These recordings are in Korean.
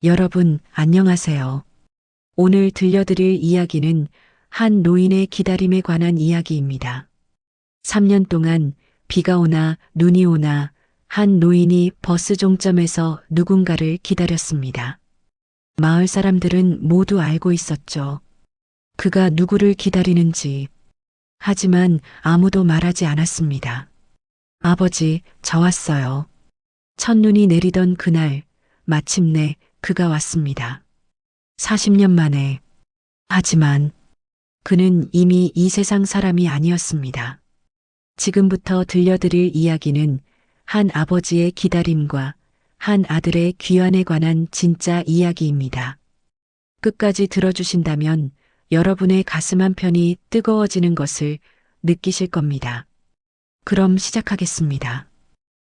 여러분, 안녕하세요. 오늘 들려드릴 이야기는 한 노인의 기다림에 관한 이야기입니다. 3년 동안 비가 오나 눈이 오나 한 노인이 버스 종점에서 누군가를 기다렸습니다. 마을 사람들은 모두 알고 있었죠. 그가 누구를 기다리는지. 하지만 아무도 말하지 않았습니다. 아버지, 저 왔어요. 첫눈이 내리던 그날, 마침내 그가 왔습니다. 40년 만에. 하지만 그는 이미 이 세상 사람이 아니었습니다. 지금부터 들려드릴 이야기는 한 아버지의 기다림과 한 아들의 귀환에 관한 진짜 이야기입니다. 끝까지 들어주신다면 여러분의 가슴 한편이 뜨거워지는 것을 느끼실 겁니다. 그럼 시작하겠습니다.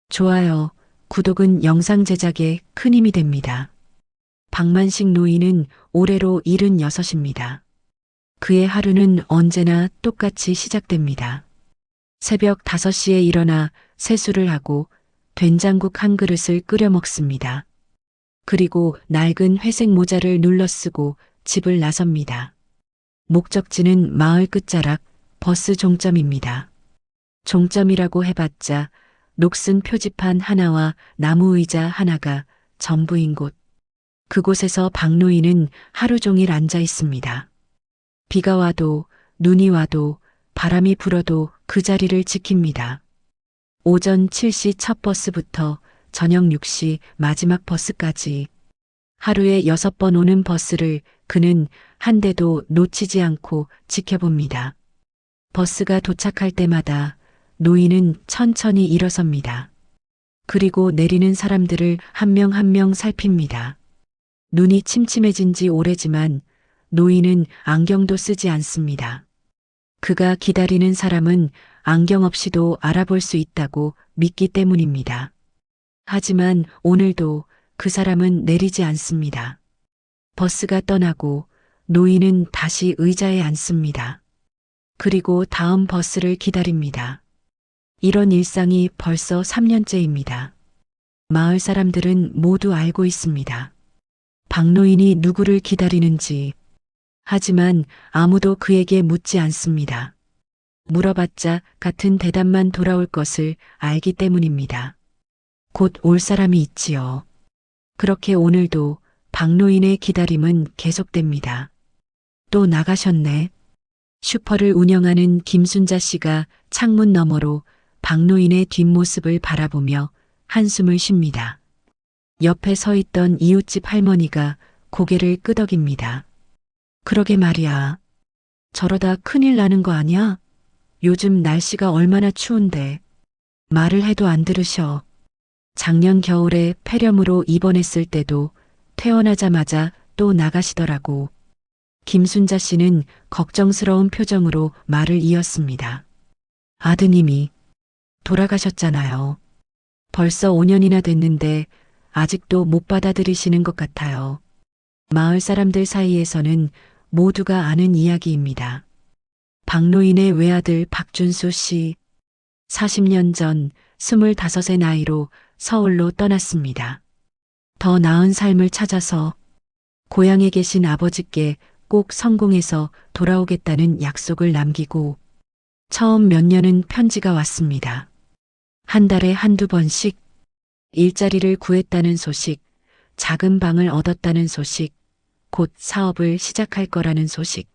좋아요, 구독은 영상 제작에 큰 힘이 됩니다. 박만식 노인은 올해로 76입니다. 그의 하루는 언제나 똑같이 시작됩니다. 새벽 5시에 일어나 세수를 하고 된장국 한 그릇을 끓여 먹습니다. 그리고 낡은 회색 모자를 눌러쓰고 집을 나섭니다. 목적지는 마을 끝자락 버스 종점입니다. 종점이라고 해봤자 녹슨 표지판 하나와 나무 의자 하나가 전부인 곳. 그곳에서 박노인은 하루 종일 앉아 있습니다. 비가 와도 눈이 와도 바람이 불어도 그 자리를 지킵니다. 오전 7시 첫 버스부터 저녁 6시 마지막 버스까지 하루에 6번 오는 버스를 그는 한 대도 놓치지 않고 지켜봅니다. 버스가 도착할 때마다 노인은 천천히 일어섭니다. 그리고 내리는 사람들을 한 명 한 명 살핍니다. 눈이 침침해진 지 오래지만 노인은 안경도 쓰지 않습니다. 그가 기다리는 사람은 안경 없이도 알아볼 수 있다고 믿기 때문입니다. 하지만 오늘도 그 사람은 내리지 않습니다. 버스가 떠나고 노인은 다시 의자에 앉습니다. 그리고 다음 버스를 기다립니다. 이런 일상이 벌써 3년째입니다. 마을 사람들은 모두 알고 있습니다. 박노인이 누구를 기다리는지. 하지만 아무도 그에게 묻지 않습니다. 물어봤자 같은 대답만 돌아올 것을 알기 때문입니다. 곧 올 사람이 있지요. 그렇게 오늘도 박노인의 기다림은 계속됩니다. 또 나가셨네. 슈퍼를 운영하는 김순자 씨가 창문 너머로 박노인의 뒷모습을 바라보며 한숨을 쉽니다. 옆에 서 있던 이웃집 할머니가 고개를 끄덕입니다. 그러게 말이야. 저러다 큰일 나는 거 아니야? 요즘 날씨가 얼마나 추운데. 말을 해도 안 들으셔. 작년 겨울에 폐렴으로 입원했을 때도 퇴원하자마자 또 나가시더라고. 김순자 씨는 걱정스러운 표정으로 말을 이었습니다. 아드님이 돌아가셨잖아요. 벌써 5년이나 됐는데 아직도 못 받아들이시는 것 같아요. 마을 사람들 사이에서는 모두가 아는 이야기입니다. 박노인의 외아들 박준수 씨. 40년 전 25의 나이로 서울로 떠났습니다. 더 나은 삶을 찾아서 고향에 계신 아버지께 꼭 성공해서 돌아오겠다는 약속을 남기고 처음 몇 년은 편지가 왔습니다. 한 달에 한두 번씩 일자리를 구했다는 소식, 작은 방을 얻었다는 소식, 곧 사업을 시작할 거라는 소식.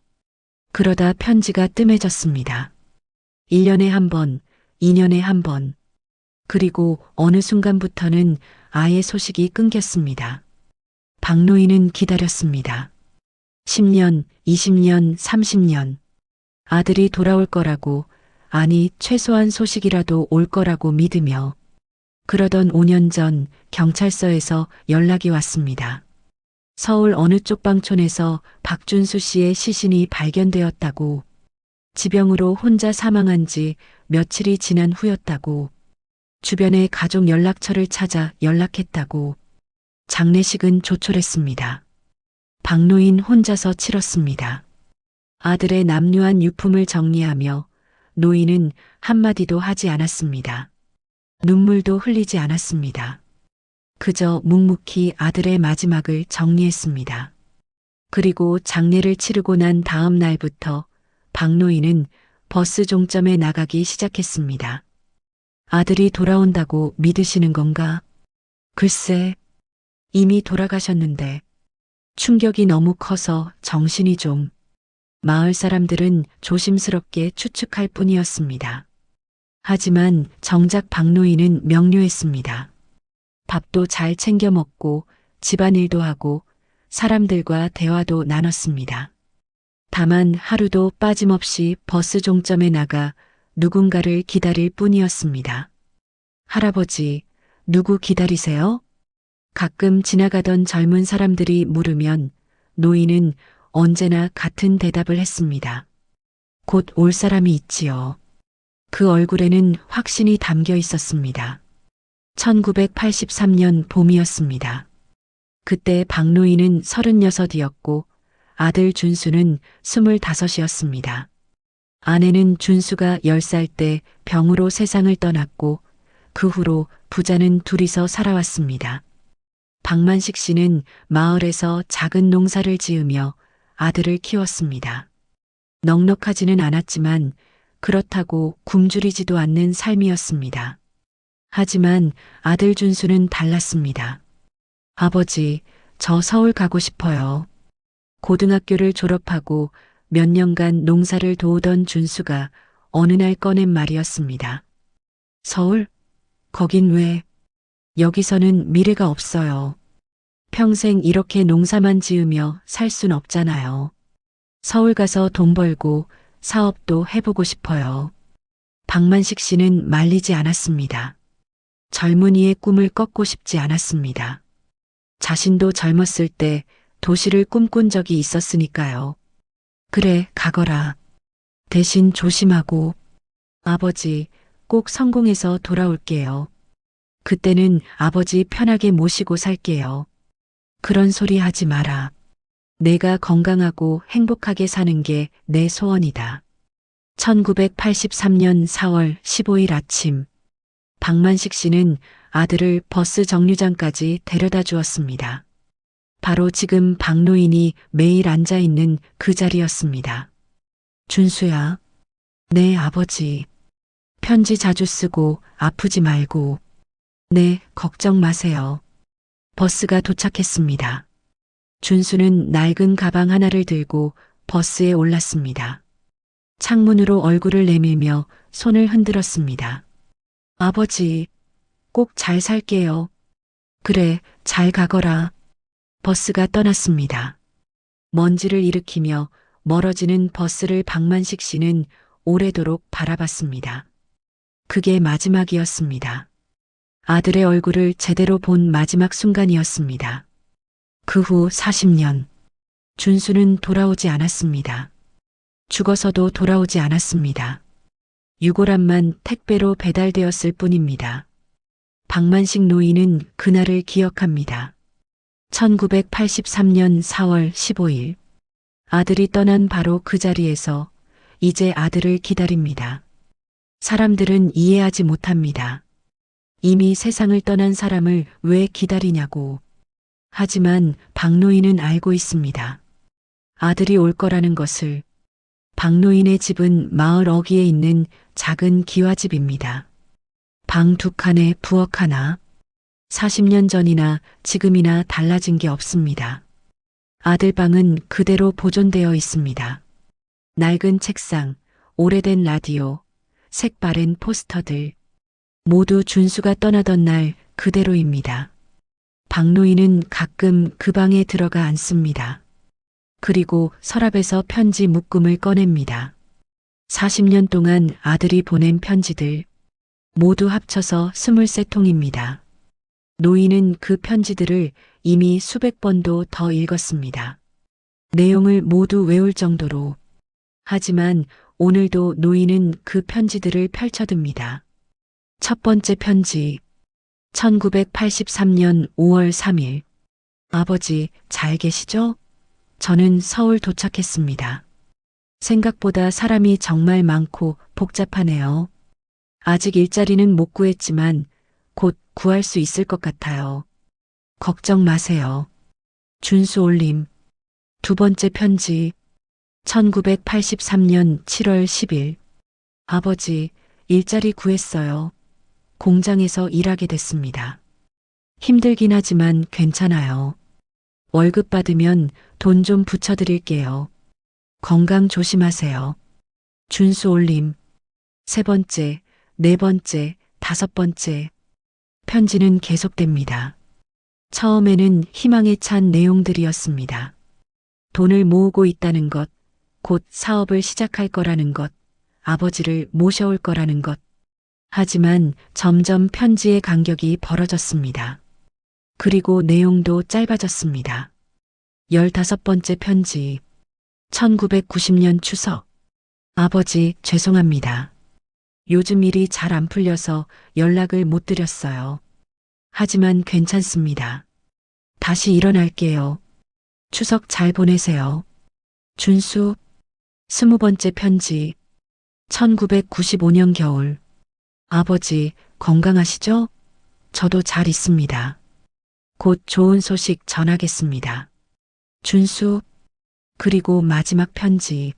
그러다 편지가 뜸해졌습니다. 1년에 한 번, 2년에 한 번. 그리고 어느 순간부터는 아예 소식이 끊겼습니다. 박노인은 기다렸습니다. 10년, 20년, 30년. 아들이 돌아올 거라고, 아니 최소한 소식이라도 올 거라고 믿으며. 그러던 5년 전 경찰서에서 연락이 왔습니다. 서울 어느 쪽방촌에서 박준수 씨의 시신이 발견되었다고. 지병으로 혼자 사망한 지 며칠이 지난 후였다고. 주변의 가족 연락처를 찾아 연락했다고. 장례식은 조촐했습니다. 박노인 혼자서 치렀습니다. 아들의 남루한 유품을 정리하며 노인은 한마디도 하지 않았습니다. 눈물도 흘리지 않았습니다. 그저 묵묵히 아들의 마지막을 정리했습니다. 그리고 장례를 치르고 난 다음 날부터 박노인은 버스 종점에 나가기 시작했습니다. 아들이 돌아온다고 믿으시는 건가? 글쎄, 이미 돌아가셨는데 충격이 너무 커서 정신이 좀. 마을 사람들은 조심스럽게 추측할 뿐이었습니다. 하지만 정작 박노인은 명료했습니다. 밥도 잘 챙겨 먹고 집안일도 하고 사람들과 대화도 나눴습니다. 다만 하루도 빠짐없이 버스 종점에 나가 누군가를 기다릴 뿐이었습니다. 할아버지, 누구 기다리세요? 가끔 지나가던 젊은 사람들이 물으면 노인은 언제나 같은 대답을 했습니다. 곧 올 사람이 있지요. 그 얼굴에는 확신이 담겨 있었습니다. 1983년 봄이었습니다. 그때 박노인은 36이었고 아들 준수는 25이었습니다. 아내는 준수가 10살 때 병으로 세상을 떠났고 그 후로 부자는 둘이서 살아왔습니다. 박만식 씨는 마을에서 작은 농사를 지으며 아들을 키웠습니다. 넉넉하지는 않았지만 그렇다고 굶주리지도 않는 삶이었습니다. 하지만 아들 준수는 달랐습니다. 아버지, 저 서울 가고 싶어요. 고등학교를 졸업하고 몇 년간 농사를 도우던 준수가 어느 날 꺼낸 말이었습니다. 서울? 거긴 왜? 여기서는 미래가 없어요. 평생 이렇게 농사만 지으며 살 순 없잖아요. 서울 가서 돈 벌고 사업도 해보고 싶어요. 박만식 씨는 말리지 않았습니다. 젊은이의 꿈을 꺾고 싶지 않았습니다. 자신도 젊었을 때 도시를 꿈꾼 적이 있었으니까요. 그래, 가거라. 대신 조심하고. 아버지, 꼭 성공해서 돌아올게요. 그때는 아버지 편하게 모시고 살게요. 그런 소리 하지 마라. 내가 건강하고 행복하게 사는 게 내 소원이다. 1983년 4월 15일 아침, 박만식 씨는 아들을 버스 정류장까지 데려다 주었습니다. 바로 지금 박노인이 매일 앉아 있는 그 자리였습니다. 준수야. 네, 아버지. 편지 자주 쓰고 아프지 말고. 네, 걱정 마세요. 버스가 도착했습니다. 준수는 낡은 가방 하나를 들고 버스에 올랐습니다. 창문으로 얼굴을 내밀며 손을 흔들었습니다. 아버지, 꼭 잘 살게요. 그래, 잘 가거라. 버스가 떠났습니다. 먼지를 일으키며 멀어지는 버스를 박만식 씨는 오래도록 바라봤습니다. 그게 마지막이었습니다. 아들의 얼굴을 제대로 본 마지막 순간이었습니다. 그 후 40년, 준수는 돌아오지 않았습니다. 죽어서도 돌아오지 않았습니다. 유골함만 택배로 배달되었을 뿐입니다. 박만식 노인은 그날을 기억합니다. 1983년 4월 15일, 아들이 떠난 바로 그 자리에서 이제 아들을 기다립니다. 사람들은 이해하지 못합니다. 이미 세상을 떠난 사람을 왜 기다리냐고. 하지만 박노인은 알고 있습니다. 아들이 올 거라는 것을. 박노인의 집은 마을 어귀에 있는 작은 기와집입니다. 방 2칸에 부엌 하나. 40년 전이나 지금이나 달라진 게 없습니다. 아들 방은 그대로 보존되어 있습니다. 낡은 책상, 오래된 라디오, 색바랜 포스터들. 모두 준수가 떠나던 날 그대로입니다. 박노인은 가끔 그 방에 들어가 앉습니다. 그리고 서랍에서 편지 묶음을 꺼냅니다. 40년 동안 아들이 보낸 편지들 모두 합쳐서 23통입니다. 노인은 그 편지들을 이미 수백 번도 더 읽었습니다. 내용을 모두 외울 정도로. 하지만 오늘도 노인은 그 편지들을 펼쳐듭니다. 첫 번째 편지. 1983년 5월 3일. 아버지, 잘 계시죠? 저는 서울 도착했습니다. 생각보다 사람이 정말 많고 복잡하네요. 아직 일자리는 못 구했지만 곧 구할 수 있을 것 같아요. 걱정 마세요. 준수 올림. 두 번째 편지. 1983년 7월 10일. 아버지, 일자리 구했어요. 공장에서 일하게 됐습니다. 힘들긴 하지만 괜찮아요. 월급 받으면 돈 좀 붙여드릴게요. 건강 조심하세요. 준수 올림. 세 번째, 네 번째, 다섯 번째. 편지는 계속됩니다. 처음에는 희망에 찬 내용들이었습니다. 돈을 모으고 있다는 것, 곧 사업을 시작할 거라는 것, 아버지를 모셔올 거라는 것. 하지만 점점 편지의 간격이 벌어졌습니다. 그리고 내용도 짧아졌습니다. 15번째 편지. 1990년 추석. 아버지, 죄송합니다. 요즘 일이 잘 안 풀려서 연락을 못 드렸어요. 하지만 괜찮습니다. 다시 일어날게요. 추석 잘 보내세요. 준수. 20번째 편지. 1995년 겨울. 아버지, 건강하시죠? 저도 잘 있습니다. 곧 좋은 소식 전하겠습니다. 준수. 그리고 마지막 편지.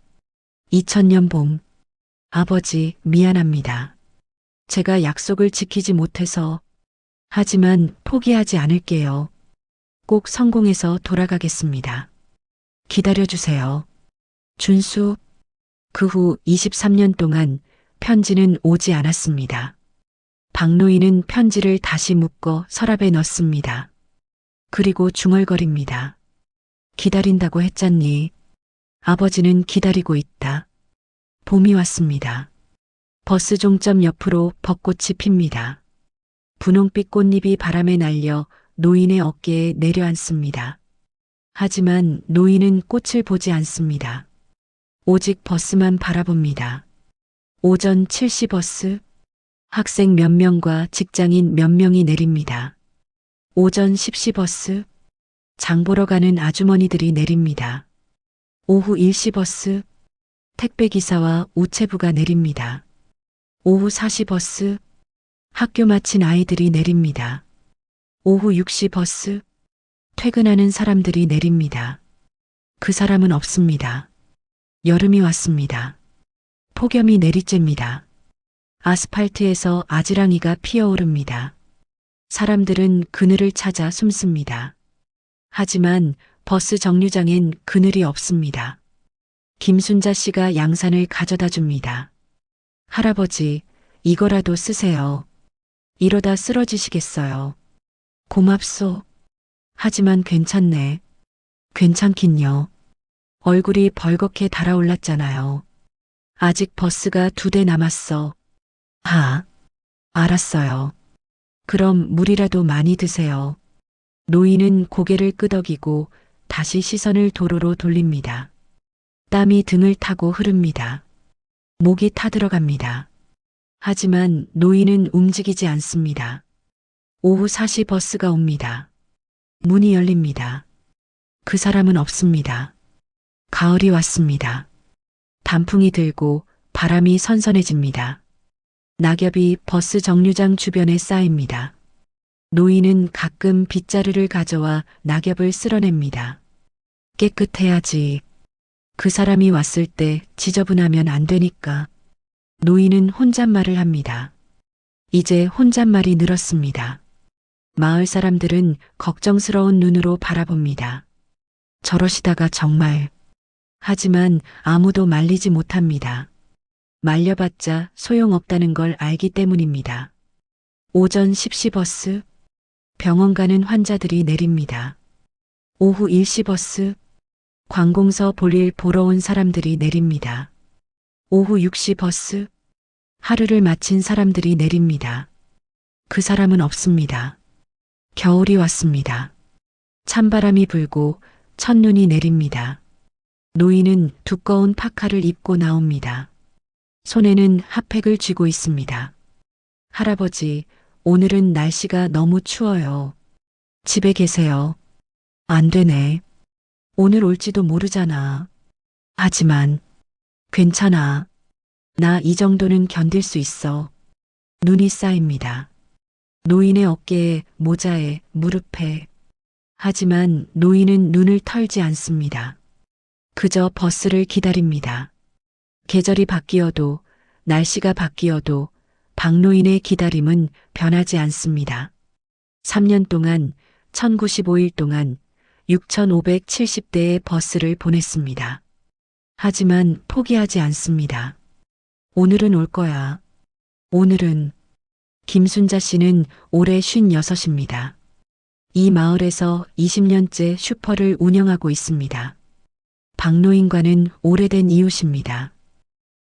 2000년 봄. 아버지, 미안합니다. 제가 약속을 지키지 못해서. 하지만 포기하지 않을게요. 꼭 성공해서 돌아가겠습니다. 기다려주세요. 준수. 그 후 23년 동안 편지는 오지 않았습니다. 박노인은 편지를 다시 묶어 서랍에 넣습니다. 그리고 중얼거립니다. 기다린다고 했잖니. 아버지는 기다리고 있다. 봄이 왔습니다. 버스 종점 옆으로 벚꽃이 핍니다. 분홍빛 꽃잎이 바람에 날려 노인의 어깨에 내려앉습니다. 하지만 노인은 꽃을 보지 않습니다. 오직 버스만 바라봅니다. 오전 7시 버스. 학생 몇 명과 직장인 몇 명이 내립니다. 오전 10시 버스. 장 보러 가는 아주머니들이 내립니다. 오후 1시 버스. 택배기사와 우체부가 내립니다. 오후 4시 버스. 학교 마친 아이들이 내립니다. 오후 6시 버스. 퇴근하는 사람들이 내립니다. 그 사람은 없습니다. 여름이 왔습니다. 폭염이 내리쬐입니다. 아스팔트에서 아지랑이가 피어오릅니다. 사람들은 그늘을 찾아 숨습니다. 하지만 버스 정류장엔 그늘이 없습니다. 김순자 씨가 양산을 가져다 줍니다. 할아버지, 이거라도 쓰세요. 이러다 쓰러지시겠어요. 고맙소. 하지만 괜찮네. 괜찮긴요. 얼굴이 벌겋게 달아올랐잖아요. 아직 버스가 2대 남았어. 아, 알았어요. 그럼 물이라도 많이 드세요. 노인은 고개를 끄덕이고 다시 시선을 도로로 돌립니다. 땀이 등을 타고 흐릅니다. 목이 타들어갑니다. 하지만 노인은 움직이지 않습니다. 오후 4시 버스가 옵니다. 문이 열립니다. 그 사람은 없습니다. 가을이 왔습니다. 단풍이 들고 바람이 선선해집니다. 낙엽이 버스 정류장 주변에 쌓입니다. 노인은 가끔 빗자루를 가져와 낙엽을 쓸어냅니다. 깨끗해야지. 그 사람이 왔을 때 지저분하면 안 되니까. 노인은 혼잣말을 합니다. 이제 혼잣말이 늘었습니다. 마을 사람들은 걱정스러운 눈으로 바라봅니다. 저러시다가 정말. 하지만 아무도 말리지 못합니다. 말려봤자 소용없다는 걸 알기 때문입니다. 오전 10시 버스. 병원 가는 환자들이 내립니다. 오후 1시 버스. 관공서 볼일 보러 온 사람들이 내립니다. 오후 6시 버스. 하루를 마친 사람들이 내립니다. 그 사람은 없습니다. 겨울이 왔습니다. 찬바람이 불고 첫눈이 내립니다. 노인은 두꺼운 파카를 입고 나옵니다. 손에는 핫팩을 쥐고 있습니다. 할아버지, 오늘은 날씨가 너무 추워요. 집에 계세요. 안 되네. 오늘 올지도 모르잖아. 하지만 괜찮아. 나 이 정도는 견딜 수 있어. 눈이 쌓입니다. 노인의 어깨에, 모자에, 무릎에 하지만 노인은 눈을 털지 않습니다. 그저 버스를 기다립니다. 계절이 바뀌어도 날씨가 바뀌어도 박노인의 기다림은 변하지 않습니다. 3년 동안 1095일 동안 6570대의 버스를 보냈습니다. 하지만 포기하지 않습니다. 오늘은 올 거야. 오늘은 김순자 씨는 올해 56입니다. 이 마을에서 20년째 슈퍼를 운영하고 있습니다. 박노인과는 오래된 이웃입니다.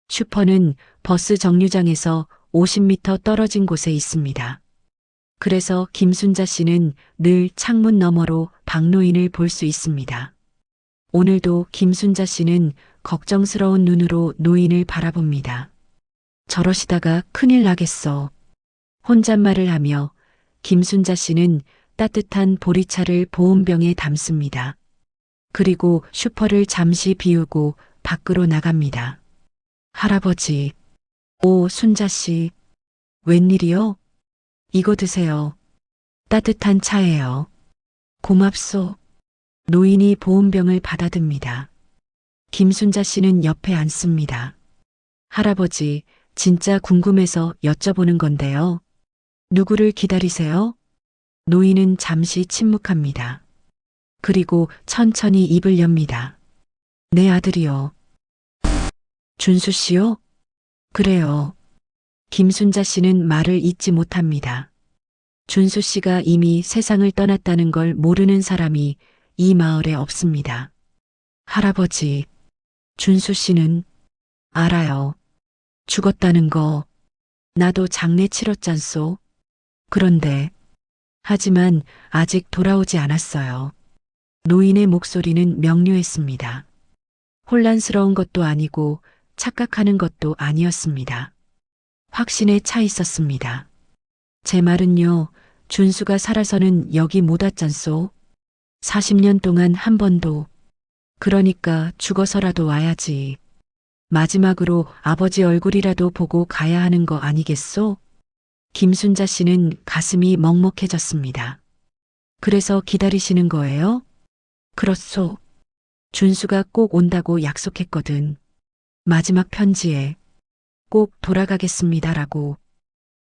슈퍼는 버스 정류장에서 50m 떨어진 곳에 있습니다. 그래서 김순자 씨는 늘 창문 너머로 박노인을 볼 수 있습니다. 오늘도 김순자 씨는 걱정스러운 눈으로 노인을 바라봅니다. 저러시다가 큰일 나겠어. 혼잣말을 하며 김순자 씨는 따뜻한 보리차를 보온병에 담습니다. 그리고 슈퍼를 잠시 비우고 밖으로 나갑니다. 할아버지, 오, 순자 씨. 웬일이요? 이거 드세요. 따뜻한 차예요. 고맙소. 노인이 보온병을 받아듭니다. 김순자 씨는 옆에 앉습니다. 할아버지, 진짜 궁금해서 여쭤보는 건데요. 누구를 기다리세요? 노인은 잠시 침묵합니다. 그리고 천천히 입을 엽니다. 내 아들이요. 준수 씨요? 그래요. 김순자 씨는 말을 잇지 못합니다. 준수 씨가 이미 세상을 떠났다는 걸 모르는 사람이 이 마을에 없습니다. 할아버지, 준수 씨는 알아요. 죽었다는 거. 나도 장례 치렀잖소. 그런데, 하지만 아직 돌아오지 않았어요. 노인의 목소리는 명료했습니다. 혼란스러운 것도 아니고 착각하는 것도 아니었습니다. 확신에 차 있었습니다. 제 말은요, 준수가 살아서는 여기 못 왔잖소. 40년 동안 한 번도. 그러니까 죽어서라도 와야지. 마지막으로 아버지 얼굴이라도 보고 가야 하는 거 아니겠소? 김순자 씨는 가슴이 먹먹해졌습니다. 그래서 기다리시는 거예요? 그렇소. 준수가 꼭 온다고 약속했거든. 마지막 편지에 꼭 돌아가겠습니다라고.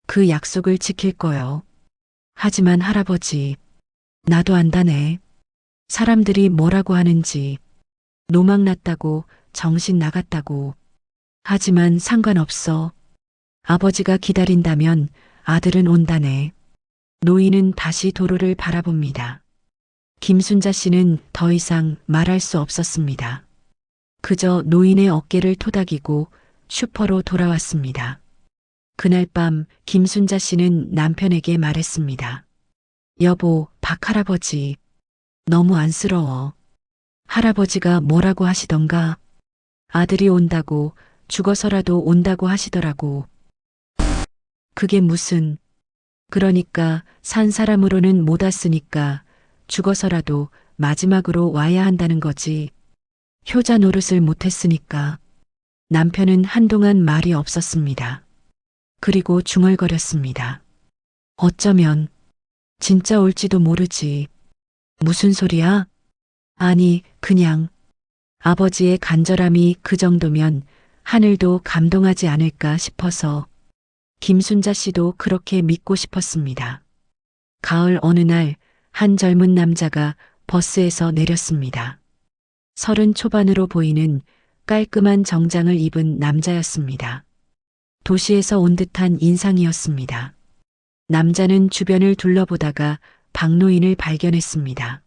그 약속을 지킬 거요. 하지만 할아버지, 나도 안다네. 사람들이 뭐라고 하는지. 노망났다고, 정신 나갔다고. 하지만 상관없어. 아버지가 기다린다면 아들은 온다네. 노인은 다시 도로를 바라봅니다. 김순자 씨는 더 이상 말할 수 없었습니다. 그저 노인의 어깨를 토닥이고 슈퍼로 돌아왔습니다. 그날 밤 김순자 씨는 남편에게 말했습니다. 여보, 박 할아버지. 너무 안쓰러워. 할아버지가 뭐라고 하시던가. 아들이 온다고, 죽어서라도 온다고 하시더라고. 그게 무슨. 그러니까 산 사람으로는 못 왔으니까 죽어서라도 마지막으로 와야 한다는 거지. 효자 노릇을 못했으니까. 남편은 한동안 말이 없었습니다. 그리고 중얼거렸습니다. 어쩌면 진짜 올지도 모르지. 무슨 소리야? 아니, 그냥 아버지의 간절함이 그 정도면 하늘도 감동하지 않을까 싶어서. 김순자 씨도 그렇게 믿고 싶었습니다. 가을 어느 날 한 젊은 남자가 버스에서 내렸습니다. 30 초반으로 보이는 깔끔한 정장을 입은 남자였습니다. 도시에서 온 듯한 인상이었습니다. 남자는 주변을 둘러보다가 박노인을 발견했습니다.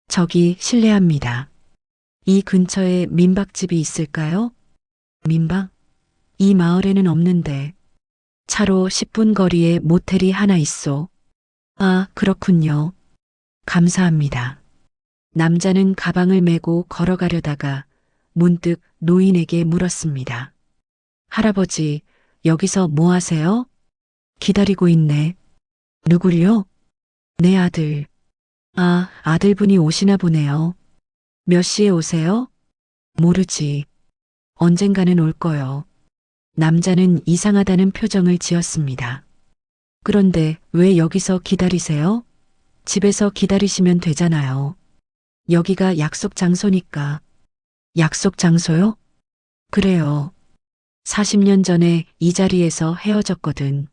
저기 실례합니다. 이 근처에 민박집이 있을까요? 민박? 이 마을에는 없는데. 차로 10분 거리에 모텔이 하나 있소. 아, 그렇군요. 감사합니다. 남자는 가방을 메고 걸어가려다가 문득 노인에게 물었습니다. 할아버지, 여기서 뭐 하세요? 기다리고 있네. 누굴요? 내 아들. 아, 아들분이 오시나 보네요. 몇 시에 오세요? 모르지. 언젠가는 올 거요. 남자는 이상하다는 표정을 지었습니다. 그런데 왜 여기서 기다리세요? 집에서 기다리시면 되잖아요. 여기가 약속 장소니까. 약속 장소요? 그래요. 40년 전에 이 자리에서 헤어졌거든.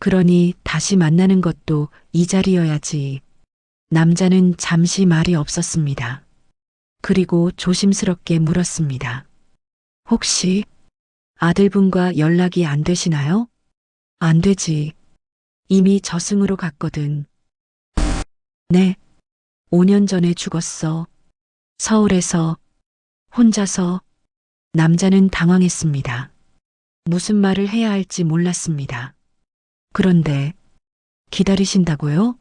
그러니 다시 만나는 것도 이 자리여야지. 남자는 잠시 말이 없었습니다. 그리고 조심스럽게 물었습니다. 혹시 아들분과 연락이 안 되시나요? 안 되지. 이미 저승으로 갔거든. 네, 5년 전에 죽었어. 서울에서 혼자서. 남자는 당황했습니다. 무슨 말을 해야 할지 몰랐습니다. 그런데 기다리신다고요?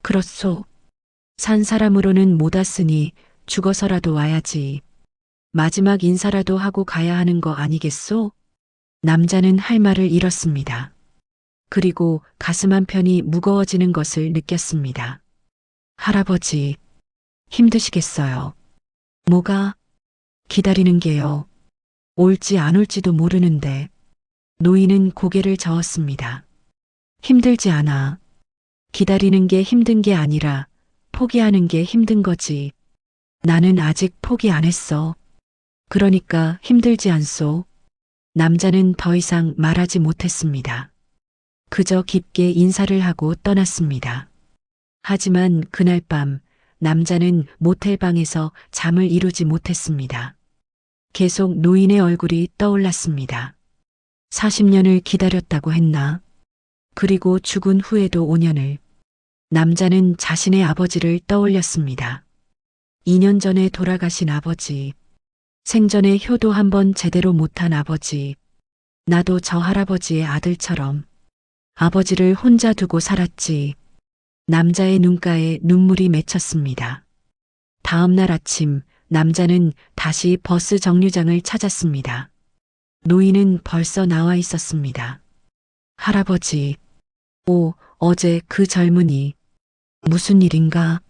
그렇소. 산 사람으로는 못 왔으니 죽어서라도 와야지. 마지막 인사라도 하고 가야 하는 거 아니겠소? 남자는 할 말을 잃었습니다. 그리고 가슴 한편이 무거워지는 것을 느꼈습니다. 할아버지, 힘드시겠어요. 뭐가? 기다리는 게요. 올지 안 올지도 모르는데. 노인은 고개를 저었습니다. 힘들지 않아. 기다리는 게 힘든 게 아니라 포기하는 게 힘든 거지. 나는 아직 포기 안 했어. 그러니까 힘들지 않소. 남자는 더 이상 말하지 못했습니다. 그저 깊게 인사를 하고 떠났습니다. 하지만 그날 밤 남자는 모텔방에서 잠을 이루지 못했습니다. 계속 노인의 얼굴이 떠올랐습니다. 40년을 기다렸다고 했나? 그리고 죽은 후에도 5년을. 남자는 자신의 아버지를 떠올렸습니다. 2년 전에 돌아가신 아버지. 생전에 효도 한번 제대로 못한 아버지. 나도 저 할아버지의 아들처럼 아버지를 혼자 두고 살았지. 남자의 눈가에 눈물이 맺혔습니다. 다음 날 아침 남자는 다시 버스 정류장을 찾았습니다. 노인은 벌써 나와 있었습니다. 할아버지, 어제 그 젊은이. 무슨 일인가?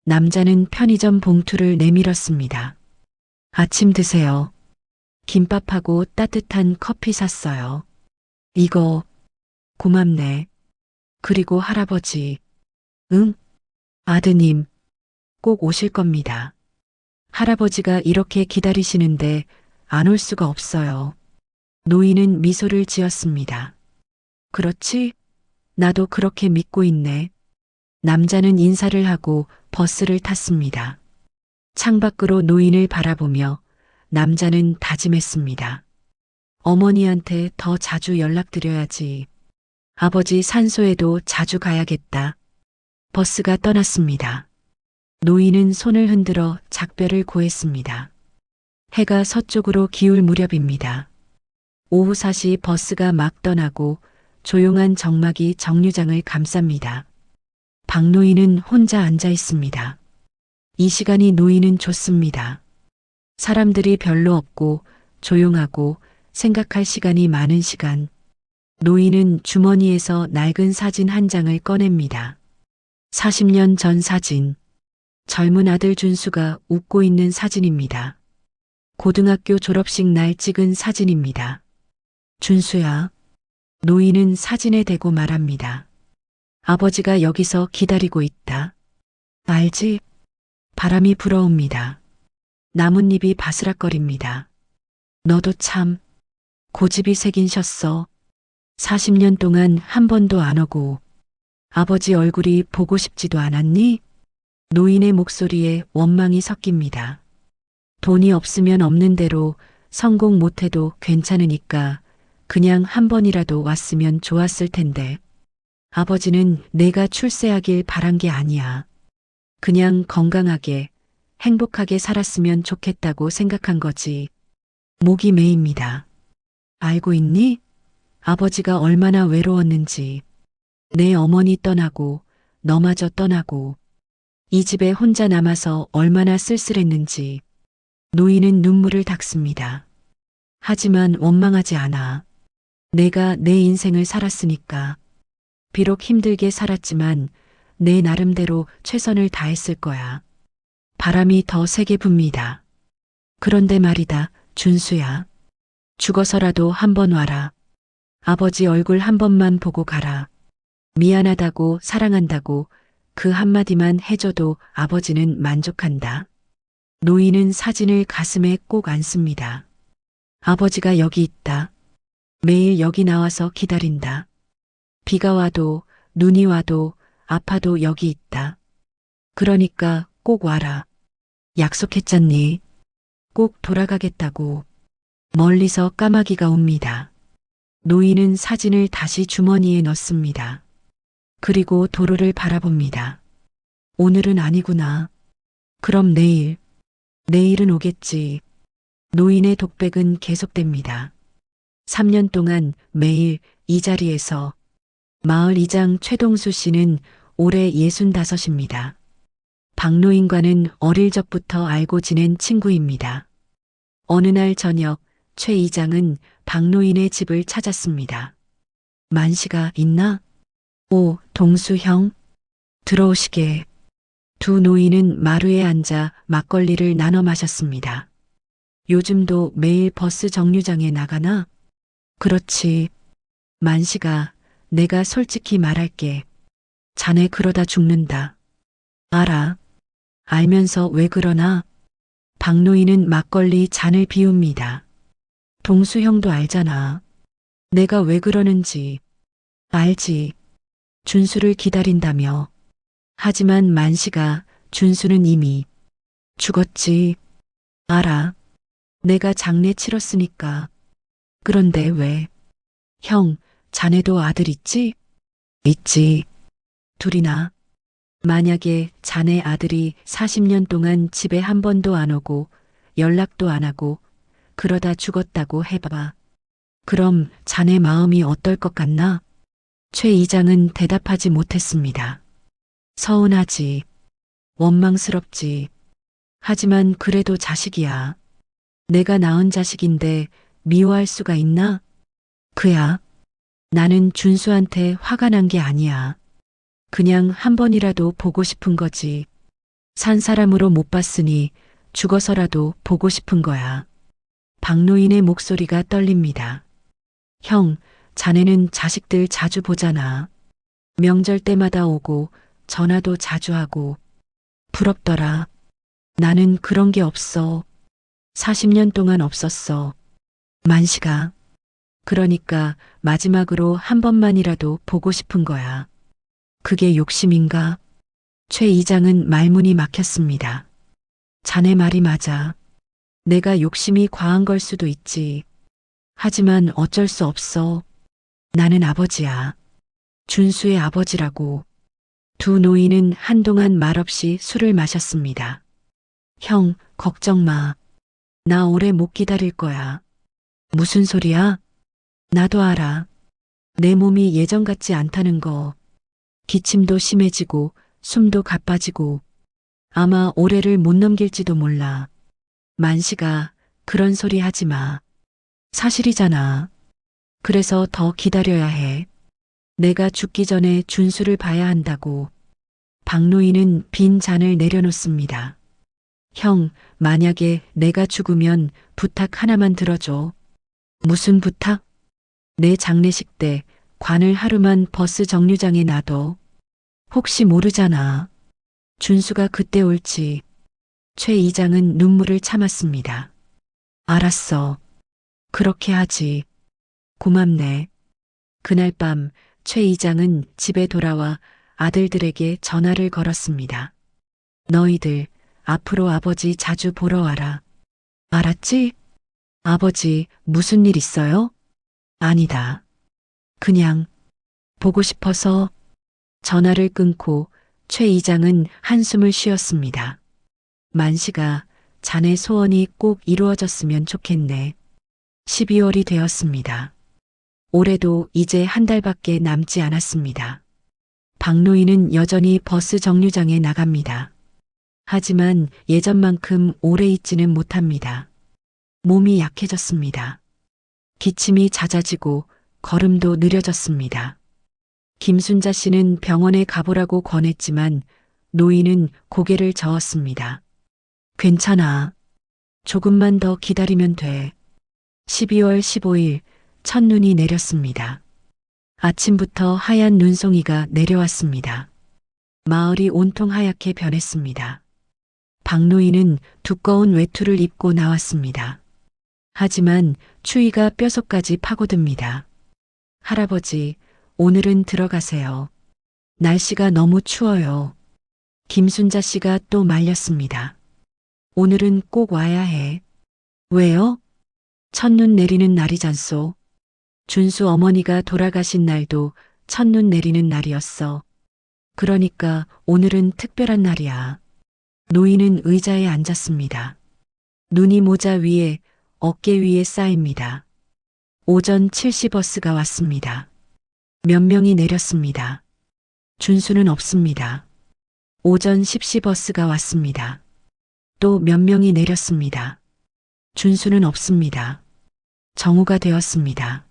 남자는 편의점 봉투를 내밀었습니다. 아침 드세요. 김밥하고 따뜻한 커피 샀어요. 이거, 고맙네. 그리고 할아버지. 응? 아드님, 꼭 오실 겁니다. 할아버지가 이렇게 기다리시는데 안 올 수가 없어요. 노인은 미소를 지었습니다. 그렇지? 나도 그렇게 믿고 있네. 남자는 인사를 하고 버스를 탔습니다. 창밖으로 노인을 바라보며 남자는 다짐했습니다. 어머니한테 더 자주 연락드려야지. 아버지 산소에도 자주 가야겠다. 버스가 떠났습니다. 노인은 손을 흔들어 작별을 고했습니다. 해가 서쪽으로 기울 무렵입니다. 오후 4시 버스가 막 떠나고 조용한 정막이 정류장을 감쌉니다. 박노인은 혼자 앉아 있습니다. 이 시간이 노인은 좋습니다. 사람들이 별로 없고 조용하고 생각할 시간이 많은 시간. 노인은 주머니에서 낡은 사진 한 장을 꺼냅니다. 40년 전 사진. 젊은 아들 준수가 웃고 있는 사진입니다. 고등학교 졸업식 날 찍은 사진입니다. 준수야. 노인은 사진에 대고 말합니다. 아버지가 여기서 기다리고 있다. 알지? 바람이 불어옵니다. 나뭇잎이 바스락거립니다. 너도 참 고집이 세긴 셨어. 40년 동안 한 번도 안 오고 아버지 얼굴이 보고 싶지도 않았니? 노인의 목소리에 원망이 섞입니다. 돈이 없으면 없는 대로 성공 못해도 괜찮으니까 그냥 한 번이라도 왔으면 좋았을 텐데. 아버지는 내가 출세하길 바란 게 아니야. 그냥 건강하게, 행복하게 살았으면 좋겠다고 생각한 거지. 목이 메입니다. 알고 있니? 아버지가 얼마나 외로웠는지. 내 어머니 떠나고, 너마저 떠나고, 이 집에 혼자 남아서 얼마나 쓸쓸했는지. 노인은 눈물을 닦습니다. 하지만 원망하지 않아. 내가 내 인생을 살았으니까. 비록 힘들게 살았지만 내 나름대로 최선을 다했을 거야. 바람이 더 세게 붑니다. 그런데 말이다, 준수야. 죽어서라도 한번 와라. 아버지 얼굴 한 번만 보고 가라. 미안하다고, 사랑한다고, 그 한마디만 해줘도 아버지는 만족한다. 노인은 사진을 가슴에 꼭 안습니다. 아버지가 여기 있다. 매일 여기 나와서 기다린다. 비가 와도 눈이 와도 아파도 여기 있다. 그러니까 꼭 와라. 약속했잖니. 꼭 돌아가겠다고. 멀리서 까마귀가 옵니다. 노인은 사진을 다시 주머니에 넣습니다. 그리고 도로를 바라봅니다. 오늘은 아니구나. 그럼 내일. 내일은 오겠지. 노인의 독백은 계속됩니다. 3년 동안 매일 이 자리에서 마을 이장 최동수 씨는 올해 65입니다. 박노인과는 어릴 적부터 알고 지낸 친구입니다. 어느 날 저녁 최 이장은 박노인의 집을 찾았습니다. 만시가 있나? 오, 동수 형. 들어오시게. 두 노인은 마루에 앉아 막걸리를 나눠 마셨습니다. 요즘도 매일 버스 정류장에 나가나? 그렇지. 만시가, 내가 솔직히 말할게. 자네 그러다 죽는다. 알아. 알면서 왜 그러나? 박노인은 막걸리 잔을 비웁니다. 동수 형도 알잖아. 내가 왜 그러는지. 알지. 준수를 기다린다며. 하지만 만시가 준수는 이미 죽었지. 알아. 내가 장례 치렀으니까. 그런데 왜? 형, 자네도 아들 있지? 있지. 둘이나. 만약에 자네 아들이 40년 동안 집에 한 번도 안 오고 연락도 안 하고 그러다 죽었다고 해봐. 그럼 자네 마음이 어떨 것 같나? 최 이장은 대답하지 못했습니다. 서운하지. 원망스럽지. 하지만 그래도 자식이야. 내가 낳은 자식인데 미워할 수가 있나? 그야. 나는 준수한테 화가 난 게 아니야. 그냥 한 번이라도 보고 싶은 거지. 산 사람으로 못 봤으니 죽어서라도 보고 싶은 거야. 박노인의 목소리가 떨립니다. 형, 자네는 자식들 자주 보잖아. 명절 때마다 오고 전화도 자주 하고. 부럽더라. 나는 그런 게 없어. 40년 동안 없었어. 만시가. 그러니까 마지막으로 한 번만이라도 보고 싶은 거야. 그게 욕심인가? 최 이장은 말문이 막혔습니다. 자네 말이 맞아. 내가 욕심이 과한 걸 수도 있지. 하지만 어쩔 수 없어. 나는 아버지야. 준수의 아버지라고. 두 노인은 한동안 말없이 술을 마셨습니다. 형, 걱정 마. 나 오래 못 기다릴 거야. 무슨 소리야? 나도 알아. 내 몸이 예전 같지 않다는 거. 기침도 심해지고 숨도 가빠지고 아마 올해를 못 넘길지도 몰라. 만시가 그런 소리 하지 마. 사실이잖아. 그래서 더 기다려야 해. 내가 죽기 전에 준수를 봐야 한다고. 박노인은 빈 잔을 내려놓습니다. 형, 만약에 내가 죽으면 부탁 하나만 들어줘. 무슨 부탁? 내 장례식 때 관을 하루만 버스 정류장에 놔둬. 혹시 모르잖아. 준수가 그때 올지. 최 이장은 눈물을 참았습니다. 알았어. 그렇게 하지. 고맙네. 그날 밤 최 이장은 집에 돌아와 아들들에게 전화를 걸었습니다. 너희들 앞으로 아버지 자주 보러 와라. 알았지? 아버지 무슨 일 있어요? 아니다. 그냥 보고 싶어서. 전화를 끊고 최 이장은 한숨을 쉬었습니다. 만시가 자네 소원이 꼭 이루어졌으면 좋겠네. 12월이 되었습니다. 올해도 이제 한 달밖에 남지 않았습니다. 박노인은 여전히 버스 정류장에 나갑니다. 하지만 예전만큼 오래 있지는 못합니다. 몸이 약해졌습니다. 기침이 잦아지고 걸음도 느려졌습니다. 김순자 씨는 병원에 가보라고 권했지만 노인은 고개를 저었습니다. 괜찮아. 조금만 더 기다리면 돼. 12월 15일 첫눈이 내렸습니다. 아침부터 하얀 눈송이가 내려왔습니다. 마을이 온통 하얗게 변했습니다. 박노인은 두꺼운 외투를 입고 나왔습니다. 하지만 추위가 뼛속까지 파고듭니다. 할아버지, 오늘은 들어가세요. 날씨가 너무 추워요. 김순자 씨가 또 말렸습니다. 오늘은 꼭 와야 해. 왜요? 첫눈 내리는 날이잖소. 준수 어머니가 돌아가신 날도 첫눈 내리는 날이었어. 그러니까 오늘은 특별한 날이야. 노인은 의자에 앉았습니다. 눈이 모자 위에 어깨 위에 쌓입니다. 오전 7시 버스가 왔습니다. 몇 명이 내렸습니다. 준수는 없습니다. 오전 10시 버스가 왔습니다. 또 몇 명이 내렸습니다. 준수는 없습니다. 정오가 되었습니다.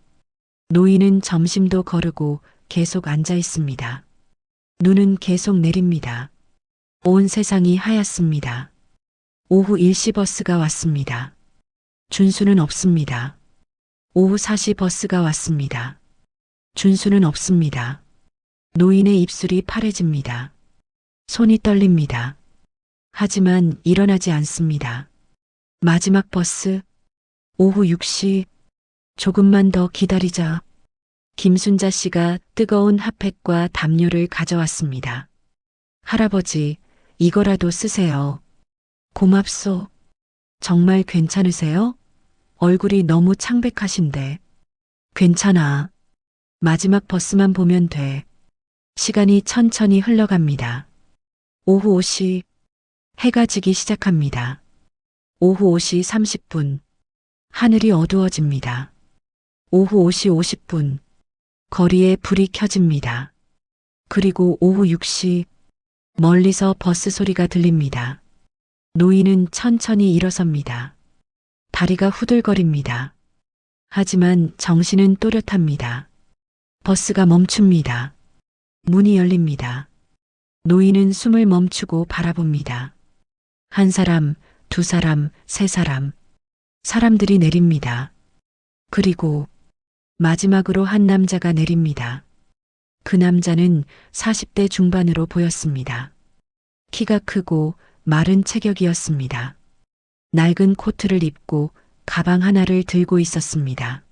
노인은 점심도 거르고 계속 앉아 있습니다. 눈은 계속 내립니다. 온 세상이 하얗습니다. 오후 1시 버스가 왔습니다. 준수는 없습니다. 오후 4시 버스가 왔습니다. 준수는 없습니다. 노인의 입술이 파래집니다. 손이 떨립니다. 하지만 일어나지 않습니다. 마지막 버스, 오후 6시, 조금만 더 기다리자. 김순자 씨가 뜨거운 핫팩과 담요를 가져왔습니다. 할아버지, 이거라도 쓰세요. 고맙소. 정말 괜찮으세요? 얼굴이 너무 창백하신데. 괜찮아. 마지막 버스만 보면 돼. 시간이 천천히 흘러갑니다. 오후 5시, 해가 지기 시작합니다. 오후 5시 30분, 하늘이 어두워집니다. 오후 5시 50분, 거리에 불이 켜집니다. 그리고 오후 6시, 멀리서 버스 소리가 들립니다. 노인은 천천히 일어섭니다. 다리가 후들거립니다. 하지만 정신은 또렷합니다. 버스가 멈춥니다. 문이 열립니다. 노인은 숨을 멈추고 바라봅니다. 한 사람, 두 사람, 세 사람. 사람들이 내립니다. 그리고 마지막으로 한 남자가 내립니다. 그 남자는 40대 중반으로 보였습니다. 키가 크고 마른 체격이었습니다. 낡은 코트를 입고 가방 하나를 들고 있었습니다.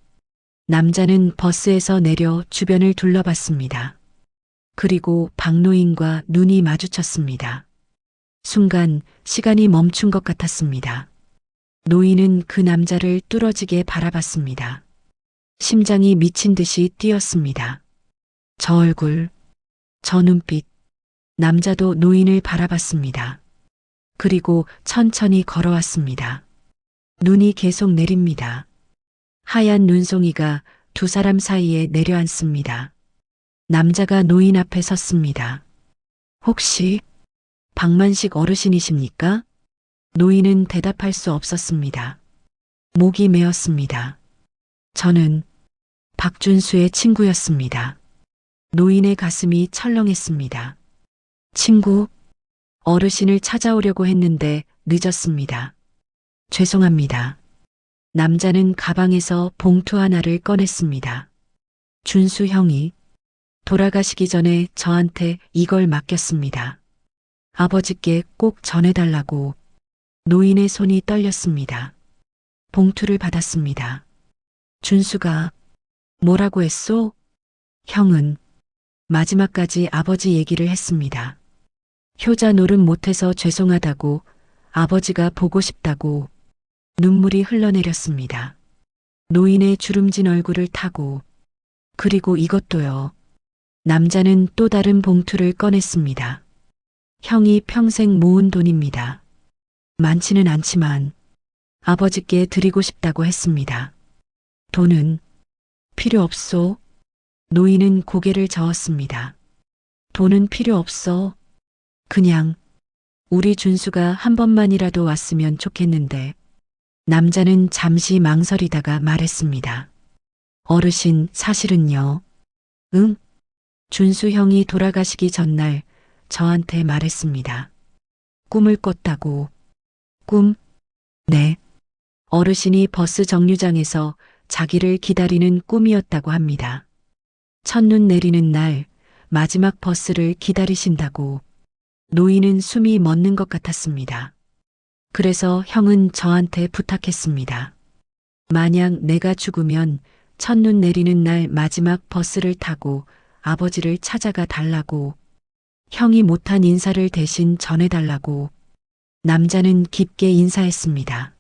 남자는 버스에서 내려 주변을 둘러봤습니다. 그리고 박노인과 눈이 마주쳤습니다. 순간 시간이 멈춘 것 같았습니다. 노인은 그 남자를 뚫어지게 바라봤습니다. 심장이 미친 듯이 뛰었습니다. 저 얼굴, 저 눈빛, 남자도 노인을 바라봤습니다. 그리고 천천히 걸어왔습니다. 눈이 계속 내립니다. 하얀 눈송이가 두 사람 사이에 내려앉습니다. 남자가 노인 앞에 섰습니다. 혹시 박만식 어르신이십니까? 노인은 대답할 수 없었습니다. 목이 메었습니다. 저는 박준수의 친구였습니다. 노인의 가슴이 철렁했습니다. 친구, 어르신을 찾아오려고 했는데 늦었습니다. 죄송합니다. 남자는 가방에서 봉투 하나를 꺼냈습니다. 준수 형이 돌아가시기 전에 저한테 이걸 맡겼습니다. 아버지께 꼭 전해달라고. 노인의 손이 떨렸습니다. 봉투를 받았습니다. 준수가 뭐라고 했소? 형은 마지막까지 아버지 얘기를 했습니다. 효자 노릇 못해서 죄송하다고, 아버지가 보고 싶다고. 눈물이 흘러내렸습니다. 노인의 주름진 얼굴을 타고. 그리고 이것도요. 남자는 또 다른 봉투를 꺼냈습니다. 형이 평생 모은 돈입니다. 많지는 않지만 아버지께 드리고 싶다고 했습니다. 돈은 필요 없소. 노인은 고개를 저었습니다. 돈은 필요 없어. 그냥 우리 준수가 한 번만이라도 왔으면 좋겠는데. 남자는 잠시 망설이다가 말했습니다. 어르신, 사실은요. 응? 준수 형이 돌아가시기 전날 저한테 말했습니다. 꿈을 꿨다고. 꿈? 네. 어르신이 버스 정류장에서 자기를 기다리는 꿈이었다고 합니다. 첫눈 내리는 날 마지막 버스를 기다리신다고. 노인은 숨이 멎는 것 같았습니다. 그래서 형은 저한테 부탁했습니다. 만약 내가 죽으면 첫눈 내리는 날 마지막 버스를 타고 아버지를 찾아가 달라고, 형이 못한 인사를 대신 전해달라고. 남자는 깊게 인사했습니다.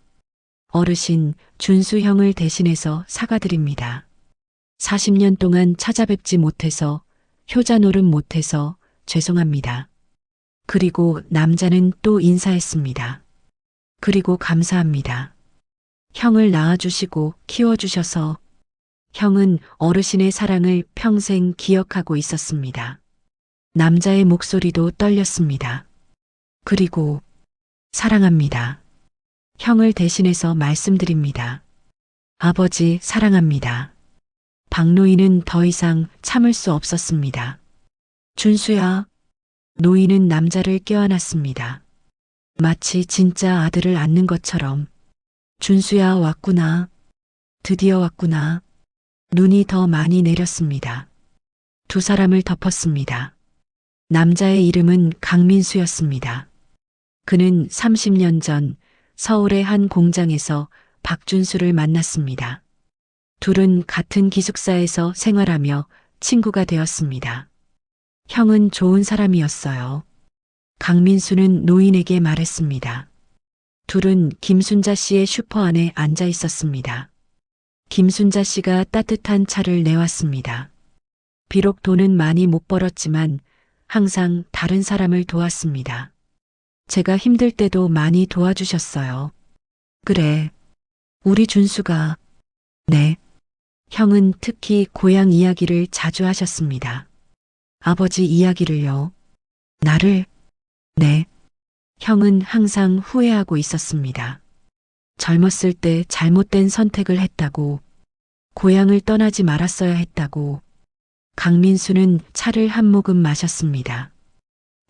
어르신, 준수 형을 대신해서 사과드립니다. 40년 동안 찾아뵙지 못해서, 효자 노릇 못해서 죄송합니다. 그리고 남자는 또 인사했습니다. 그리고 감사합니다. 형을 낳아주시고 키워주셔서. 형은 어르신의 사랑을 평생 기억하고 있었습니다. 남자의 목소리도 떨렸습니다. 그리고 사랑합니다. 형을 대신해서 말씀드립니다. 아버지 사랑합니다. 박노인은 더 이상 참을 수 없었습니다. 준수야. 노인은 남자를 껴안았습니다. 마치 진짜 아들을 안는 것처럼. 준수야, 왔구나. 드디어 왔구나. 눈이 더 많이 내렸습니다. 두 사람을 덮었습니다. 남자의 이름은 강민수였습니다. 그는 30년 전 서울의 한 공장에서 박준수를 만났습니다. 둘은 같은 기숙사에서 생활하며 친구가 되었습니다. 형은 좋은 사람이었어요. 강민수는 노인에게 말했습니다. 둘은 김순자 씨의 슈퍼 안에 앉아 있었습니다. 김순자 씨가 따뜻한 차를 내왔습니다. 비록 돈은 많이 못 벌었지만 항상 다른 사람을 도왔습니다. 제가 힘들 때도 많이 도와주셨어요. 그래, 우리 준수가. 네. 형은 특히 고향 이야기를 자주 하셨습니다. 아버지 이야기를요. 나를? 네. 형은 항상 후회하고 있었습니다. 젊었을 때 잘못된 선택을 했다고, 고향을 떠나지 말았어야 했다고. 강민수는 차를 한 모금 마셨습니다.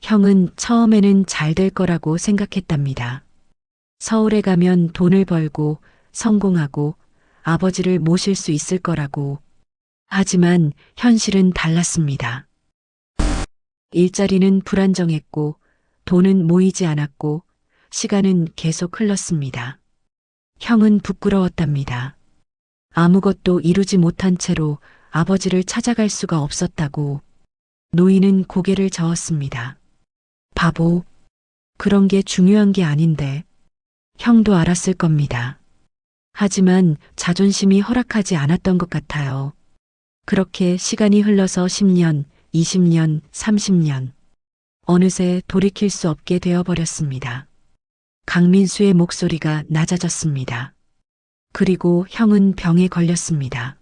형은 처음에는 잘 될 거라고 생각했답니다. 서울에 가면 돈을 벌고 성공하고 아버지를 모실 수 있을 거라고. 하지만 현실은 달랐습니다. 일자리는 불안정했고 돈은 모이지 않았고 시간은 계속 흘렀습니다. 형은 부끄러웠답니다. 아무것도 이루지 못한 채로 아버지를 찾아갈 수가 없었다고. 노인은 고개를 저었습니다. 바보. 그런 게 중요한 게 아닌데. 형도 알았을 겁니다. 하지만 자존심이 허락하지 않았던 것 같아요. 그렇게 시간이 흘러서 10년, 20년, 30년. 어느새 돌이킬 수 없게 되어버렸습니다. 강민수의 목소리가 낮아졌습니다. 그리고 형은 병에 걸렸습니다.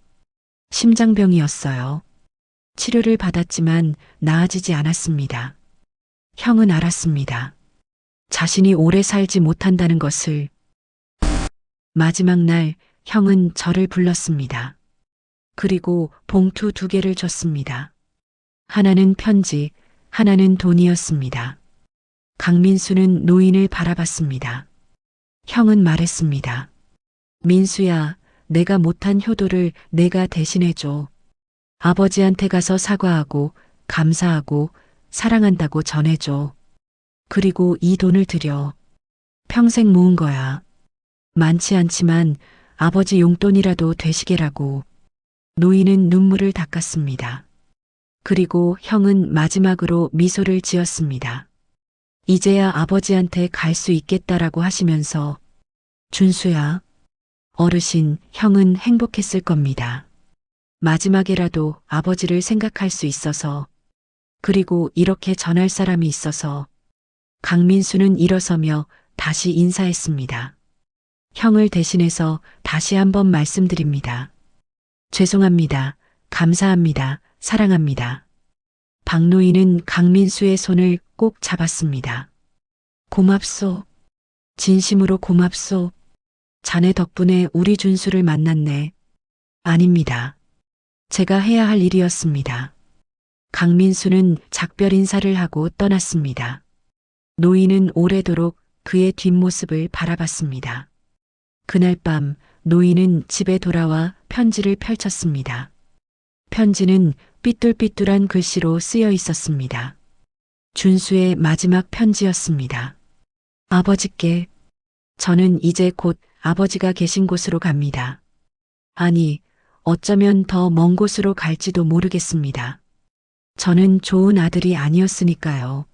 심장병이었어요. 치료를 받았지만 나아지지 않았습니다. 형은 알았습니다. 자신이 오래 살지 못한다는 것을. 마지막 날 형은 저를 불렀습니다. 그리고 봉투 2개를 줬습니다. 하나는 편지, 하나는 돈이었습니다. 강민수는 노인을 바라봤습니다. 형은 말했습니다. 민수야, 내가 못한 효도를 내가 대신해줘. 아버지한테 가서 사과하고 감사하고 사랑한다고 전해줘. 그리고 이 돈을 드려. 평생 모은 거야. 많지 않지만 아버지 용돈이라도 되시게라고. 노인은 눈물을 닦았습니다. 그리고 형은 마지막으로 미소를 지었습니다. 이제야 아버지한테 갈 수 있겠다라고 하시면서. 준수야. 어르신, 형은 행복했을 겁니다. 마지막에라도 아버지를 생각할 수 있어서. 그리고 이렇게 전할 사람이 있어서. 강민수는 일어서며 다시 인사했습니다. 형을 대신해서 다시 한번 말씀드립니다. 죄송합니다. 감사합니다. 사랑합니다. 박노인은 강민수의 손을 꼭 잡았습니다. 고맙소. 진심으로 고맙소. 자네 덕분에 우리 준수를 만났네. 아닙니다. 제가 해야 할 일이었습니다. 강민수는 작별 인사를 하고 떠났습니다. 노인은 오래도록 그의 뒷모습을 바라봤습니다. 그날 밤 노인은 집에 돌아와 편지를 펼쳤습니다. 편지는 삐뚤삐뚤한 글씨로 쓰여 있었습니다. 준수의 마지막 편지였습니다. 아버지께, 저는 이제 곧 아버지가 계신 곳으로 갑니다. 아니, 어쩌면 더 먼 곳으로 갈지도 모르겠습니다. 저는 좋은 아들이 아니었으니까요.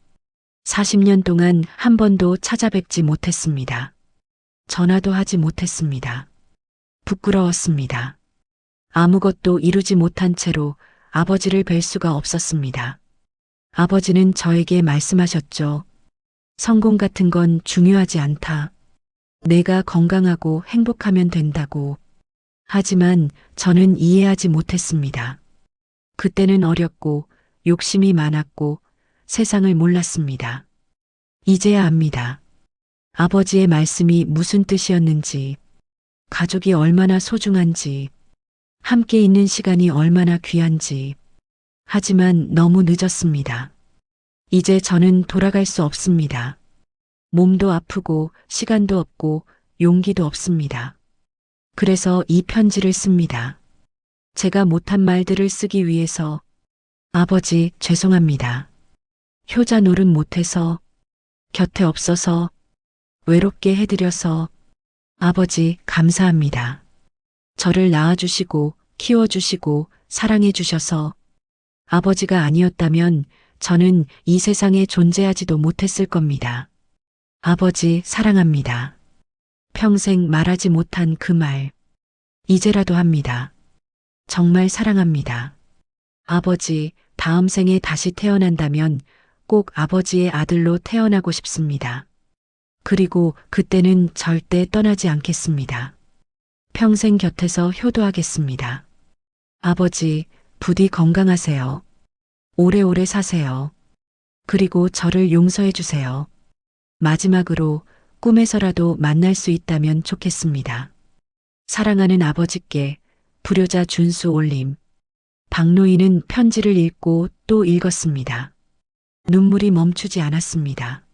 40년 동안 한 번도 찾아뵙지 못했습니다. 전화도 하지 못했습니다. 부끄러웠습니다. 아무것도 이루지 못한 채로 아버지를 뵐 수가 없었습니다. 아버지는 저에게 말씀하셨죠. 성공 같은 건 중요하지 않다. 내가 건강하고 행복하면 된다고. 하지만 저는 이해하지 못했습니다. 그때는 어렸고 욕심이 많았고 세상을 몰랐습니다. 이제야 압니다. 아버지의 말씀이 무슨 뜻이었는지, 가족이 얼마나 소중한지, 함께 있는 시간이 얼마나 귀한지. 하지만 너무 늦었습니다. 이제 저는 돌아갈 수 없습니다. 몸도 아프고 시간도 없고 용기도 없습니다. 그래서 이 편지를 씁니다. 제가 못한 말들을 쓰기 위해서. 아버지, 죄송합니다. 효자 노릇 못해서, 곁에 없어서, 외롭게 해드려서. 아버지, 감사합니다. 저를 낳아주시고, 키워주시고, 사랑해주셔서. 아버지가 아니었다면 저는 이 세상에 존재하지도 못했을 겁니다. 아버지, 사랑합니다. 평생 말하지 못한 그 말. 이제라도 합니다. 정말 사랑합니다. 아버지, 다음 생에 다시 태어난다면 꼭 아버지의 아들로 태어나고 싶습니다. 그리고 그때는 절대 떠나지 않겠습니다. 평생 곁에서 효도하겠습니다. 아버지, 부디 건강하세요. 오래오래 사세요. 그리고 저를 용서해 주세요. 마지막으로 꿈에서라도 만날 수 있다면 좋겠습니다. 사랑하는 아버지께, 불효자 준수 올림. 박노인은 편지를 읽고 또 읽었습니다. 눈물이 멈추지 않았습니다.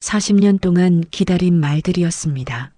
40년 동안 기다린 말들이었습니다.